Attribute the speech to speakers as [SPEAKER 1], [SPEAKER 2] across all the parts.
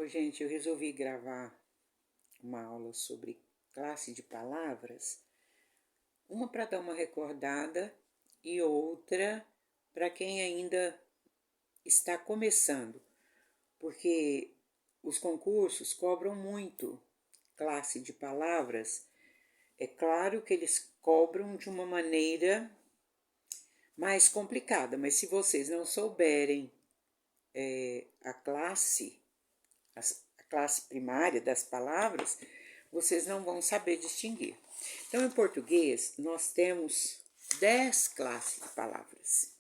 [SPEAKER 1] Gente, eu resolvi gravar uma aula sobre classe de palavras, uma para dar uma recordada e outra para quem ainda está começando, porque os concursos cobram muito classe de palavras. É claro que eles cobram de uma maneira mais complicada, mas se vocês não souberem a classe primária das palavras, vocês não vão saber distinguir. Então, em português, nós temos 10 classes de palavras.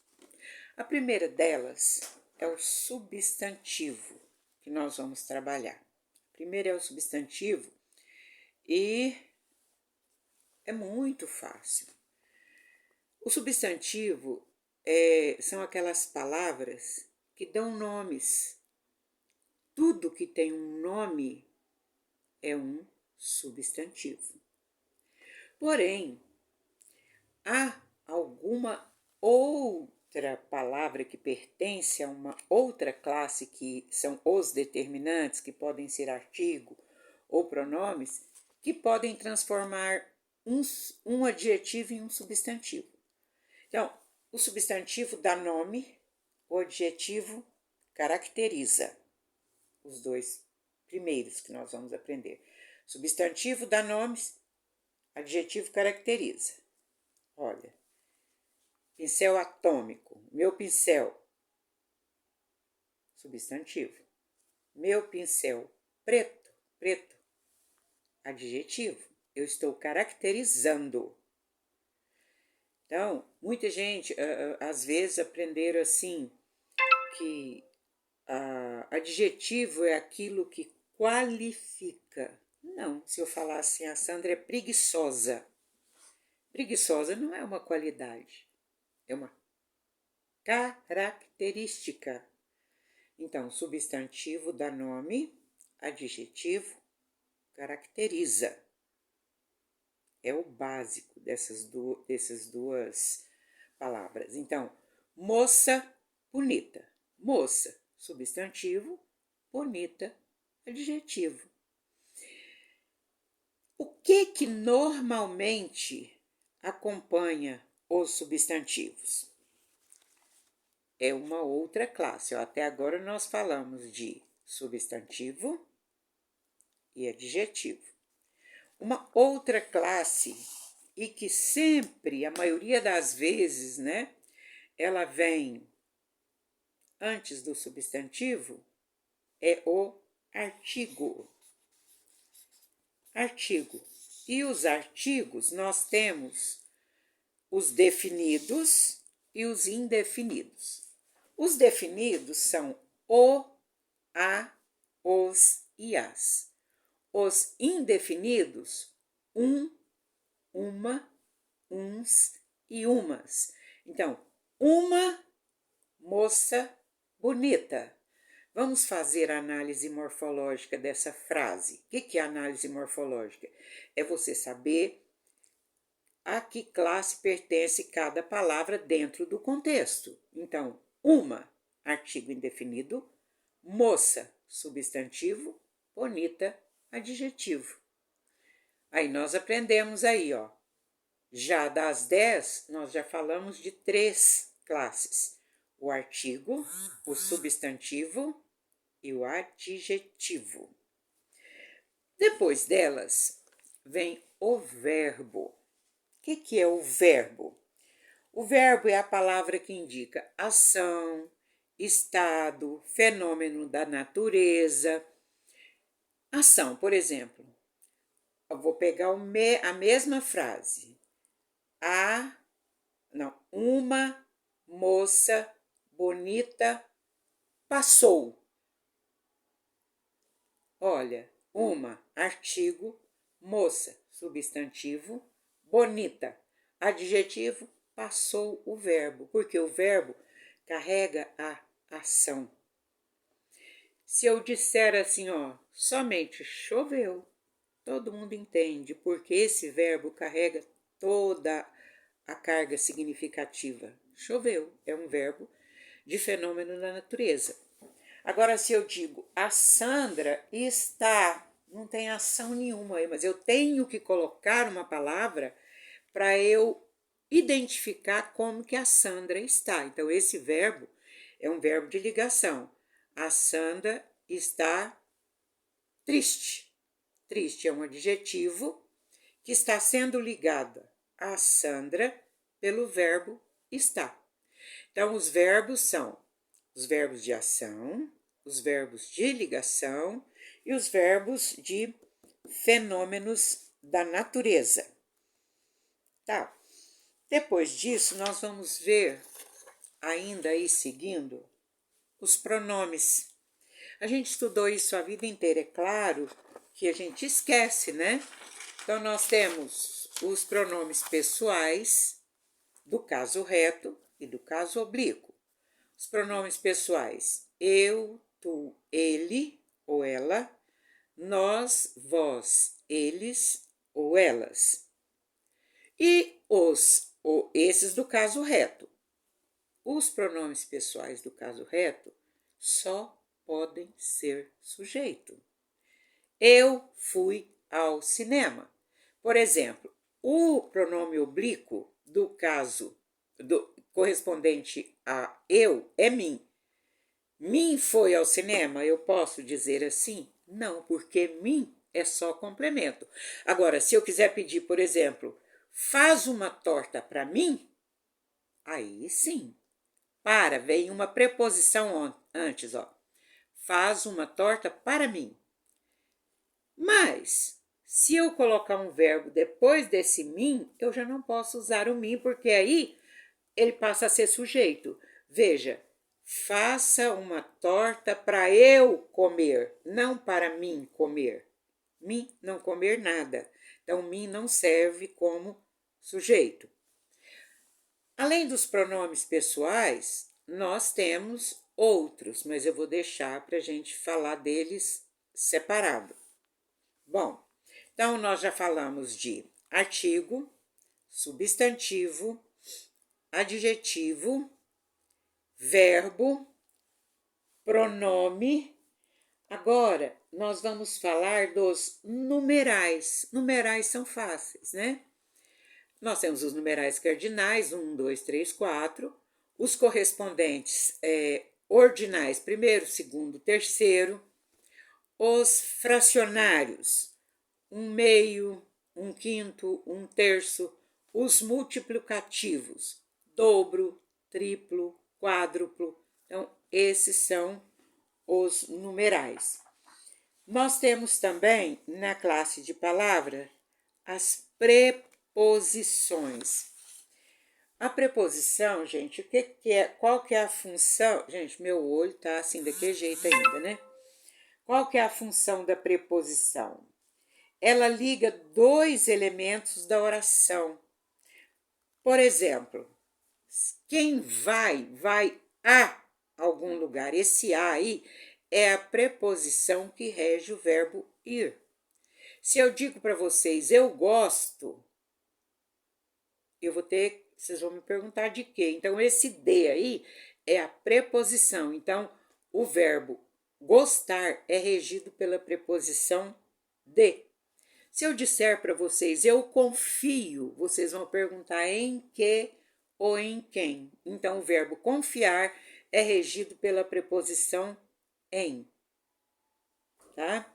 [SPEAKER 1] A primeira delas é o substantivo, que nós vamos trabalhar. Primeiro é o substantivo e é muito fácil. O substantivo são aquelas palavras que dão nomes. Tudo que tem um nome é um substantivo. Porém, há alguma outra palavra que pertence a uma outra classe, que são os determinantes, que podem ser artigo ou pronomes, que podem transformar um adjetivo em um substantivo. Então, o substantivo dá nome, o adjetivo caracteriza. Os dois primeiros que nós vamos aprender. Substantivo dá nomes, adjetivo caracteriza. Olha, pincel atômico, meu pincel, substantivo. Meu pincel preto, preto, adjetivo. Eu estou caracterizando. Então, muita gente, às vezes, aprenderam assim, que adjetivo é aquilo que qualifica. Não, se eu falar assim, a Sandra é preguiçosa. Preguiçosa não é uma qualidade, é uma característica. Então, substantivo dá nome, adjetivo caracteriza. É o básico dessas duas palavras. Então, moça, bonita. Moça, substantivo, bonita, adjetivo. O que normalmente acompanha os substantivos? É uma outra classe. Até agora nós falamos de substantivo e adjetivo. Uma outra classe, e que sempre, a maioria das vezes, né, ela vem antes do substantivo, é o artigo. Artigo. E os artigos, nós temos os definidos e os indefinidos. Os definidos são o, a, os e as. Os indefinidos, uma, uns e umas. Então, uma moça bonita. Vamos fazer a análise morfológica dessa frase. O que é análise morfológica? É você saber a que classe pertence cada palavra dentro do contexto. Então, uma, artigo indefinido, moça, substantivo, bonita, adjetivo. Aí nós aprendemos aí, ó. Já das 10, nós já falamos de 3 classes. O artigo, o substantivo e o adjetivo. Depois delas, vem o verbo. O que é o verbo? O verbo é a palavra que indica ação, estado, fenômeno da natureza. Ação, por exemplo, eu vou pegar a mesma frase. Uma moça bonita passou. Olha, uma, artigo, moça, substantivo, bonita, adjetivo, passou o verbo, porque o verbo carrega a ação. Se eu disser assim, ó, somente choveu, todo mundo entende, porque esse verbo carrega toda a carga significativa. Choveu é um verbo de fenômeno da natureza. Agora, se eu digo a Sandra está, não tem ação nenhuma aí, mas eu tenho que colocar uma palavra para eu identificar como que a Sandra está. Então, esse verbo é um verbo de ligação. A Sandra está triste. Triste é um adjetivo que está sendo ligada a Sandra pelo verbo está. Então, os verbos são os verbos de ação, os verbos de ligação e os verbos de fenômenos da natureza. Tá? Depois disso, nós vamos ver, ainda aí seguindo, os pronomes. A gente estudou isso a vida inteira, é claro que a gente esquece, né? Então, nós temos os pronomes pessoais, do caso reto e do caso oblíquo. Os pronomes pessoais, eu, tu, ele ou ela, nós, vós, eles ou elas. E esses do caso reto. Os pronomes pessoais do caso reto só podem ser sujeito. Eu fui ao cinema. Por exemplo, o pronome oblíquo do caso correspondente a eu é mim. Mim foi ao cinema, eu posso dizer assim? Não, porque mim é só complemento. Agora, se eu quiser pedir, por exemplo, faz uma torta para mim, aí sim. Vem uma preposição antes, ó. Faz uma torta para mim. Mas, se eu colocar um verbo depois desse mim, eu já não posso usar o mim, porque aí ele passa a ser sujeito. Veja, faça uma torta para eu comer, não para mim comer. Mim não comer nada. Então, mim não serve como sujeito. Além dos pronomes pessoais, nós temos outros, mas eu vou deixar para a gente falar deles separado. Bom, então nós já falamos de artigo, substantivo, adjetivo, verbo, pronome. Agora, nós vamos falar dos numerais. Numerais são fáceis, né? Nós temos os numerais cardinais, 1, 2, 3, 4. Os correspondentes ordinais, primeiro, segundo, terceiro. Os fracionários, 1/2, 1/5, 1/3. Os multiplicativos, dobro, triplo, quádruplo. Então, esses são os numerais. Nós temos também, na classe de palavra, as preposições. A preposição, gente, o que é? Qual que é a função? Gente, meu olho tá assim, daquele jeito ainda, né? Qual que é a função da preposição? Ela liga dois elementos da oração. Por exemplo, quem vai a algum lugar. Esse a aí é a preposição que rege o verbo ir. Se eu digo para vocês, eu gosto, vocês vão me perguntar de quê? Então, esse de aí é a preposição. Então, o verbo gostar é regido pela preposição de. Se eu disser para vocês, eu confio, vocês vão perguntar em que ou em quem. Então, o verbo confiar é regido pela preposição em. Tá?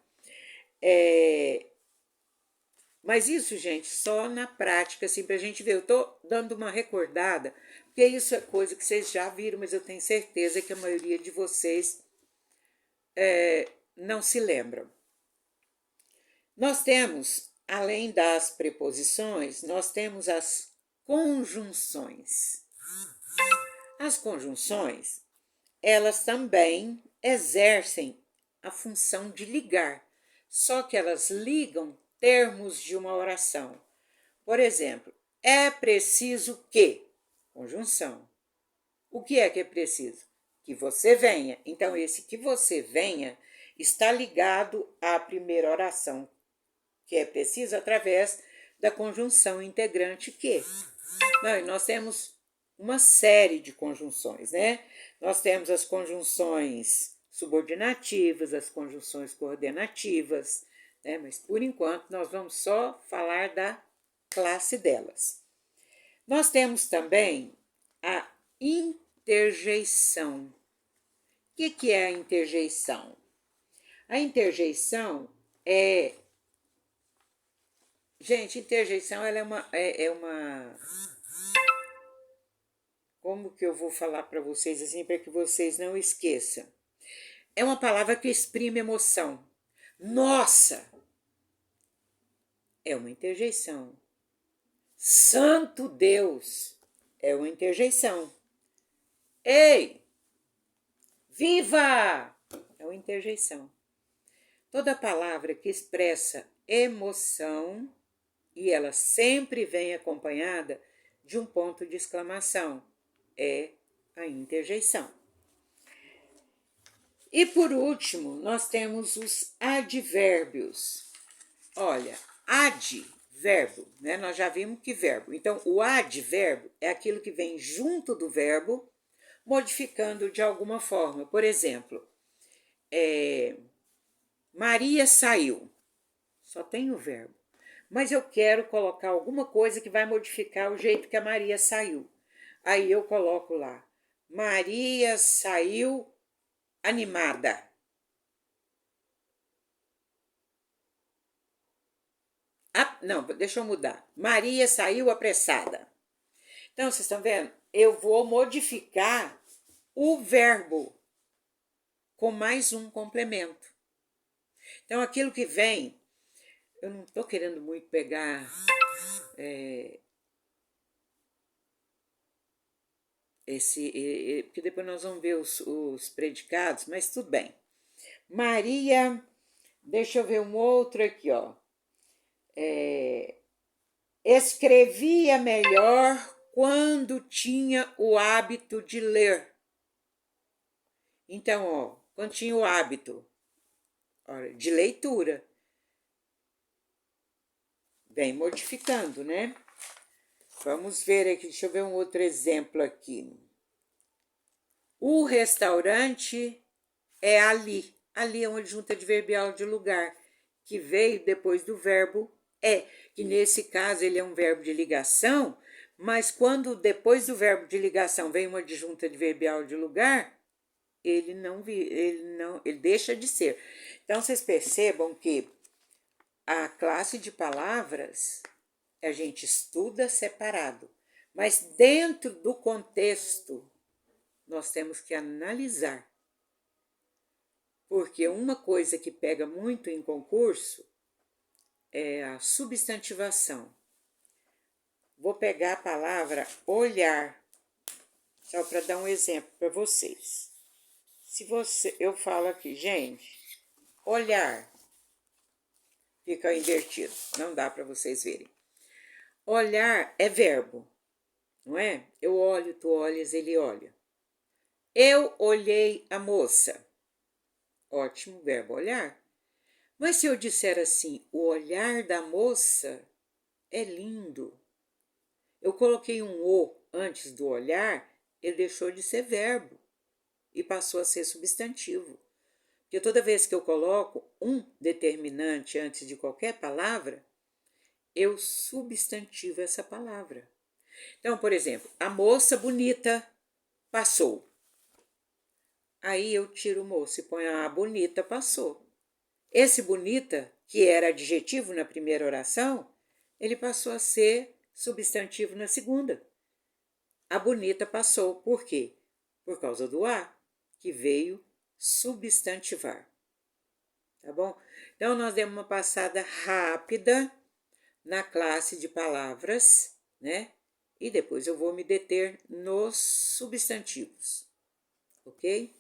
[SPEAKER 1] Mas isso, gente, só na prática, assim, pra gente ver. Eu tô dando uma recordada, porque isso é coisa que vocês já viram, mas eu tenho certeza que a maioria de vocês não se lembram. Nós temos, além das preposições, nós temos as conjunções. As conjunções, elas também exercem a função de ligar, só que elas ligam termos de uma oração. Por exemplo, é preciso que, conjunção. O que é preciso? Que você venha. Então, esse que você venha está ligado à primeira oração, que é preciso através da conjunção integrante que. Não, e nós temos uma série de conjunções, né? Nós temos as conjunções subordinativas, as conjunções coordenativas, né? Mas por enquanto nós vamos só falar da classe delas. Nós temos também a interjeição. O que é a interjeição? A interjeição é... Gente, interjeição ela é uma... Como que eu vou falar para vocês assim, para que vocês não esqueçam? É uma palavra que exprime emoção. Nossa! É uma interjeição. Santo Deus! É uma interjeição. Ei! Viva! É uma interjeição. Toda palavra que expressa emoção, e ela sempre vem acompanhada de um ponto de exclamação, é a interjeição. E por último, nós temos os advérbios. Olha, advérbio, né? Nós já vimos que verbo. Então, o advérbio é aquilo que vem junto do verbo, modificando de alguma forma. Por exemplo, Maria saiu. Só tem o verbo. Mas eu quero colocar alguma coisa que vai modificar o jeito que a Maria saiu. Aí eu coloco lá, Maria saiu animada. Não, deixa eu mudar. Maria saiu apressada. Então, vocês estão vendo? Eu vou modificar o verbo com mais um complemento. Então, aquilo que vem... Eu não estou querendo muito pegar... porque depois nós vamos ver os predicados, mas tudo bem. Maria... Deixa eu ver um outro aqui, ó. Escrevia melhor quando tinha o hábito de ler. Então, ó, quando tinha o hábito de leitura, vem modificando, né? Vamos ver aqui, deixa eu ver um outro exemplo aqui. O restaurante é ali. Ali é uma adjunta adverbial de lugar, que veio depois do verbo é, que nesse caso ele é um verbo de ligação, mas quando depois do verbo de ligação vem uma adjunta adverbial de lugar, ele deixa de ser. Então, vocês percebam que a classe de palavras a gente estuda separado, mas dentro do contexto nós temos que analisar. Porque uma coisa que pega muito em concurso é a substantivação. Vou pegar a palavra olhar, só para dar um exemplo para vocês. Eu falo aqui, gente, olhar, fica invertido, não dá para vocês verem. Olhar é verbo, não é? Eu olho, tu olhas, ele olha. Eu olhei a moça. Ótimo verbo, olhar. Mas se eu disser assim, o olhar da moça é lindo. Eu coloquei um o antes do olhar, ele deixou de ser verbo e passou a ser substantivo. Porque toda vez que eu coloco um determinante antes de qualquer palavra, eu substantivo essa palavra. Então, por exemplo, a moça bonita passou. Aí eu tiro o moço e ponho a bonita passou. Esse bonita, que era adjetivo na primeira oração, ele passou a ser substantivo na segunda. A bonita passou. Por quê? Por causa do a, que veio substantivar. Tá bom? Então, nós demos uma passada rápida na classe de palavras, né? E depois eu vou me deter nos substantivos. Ok?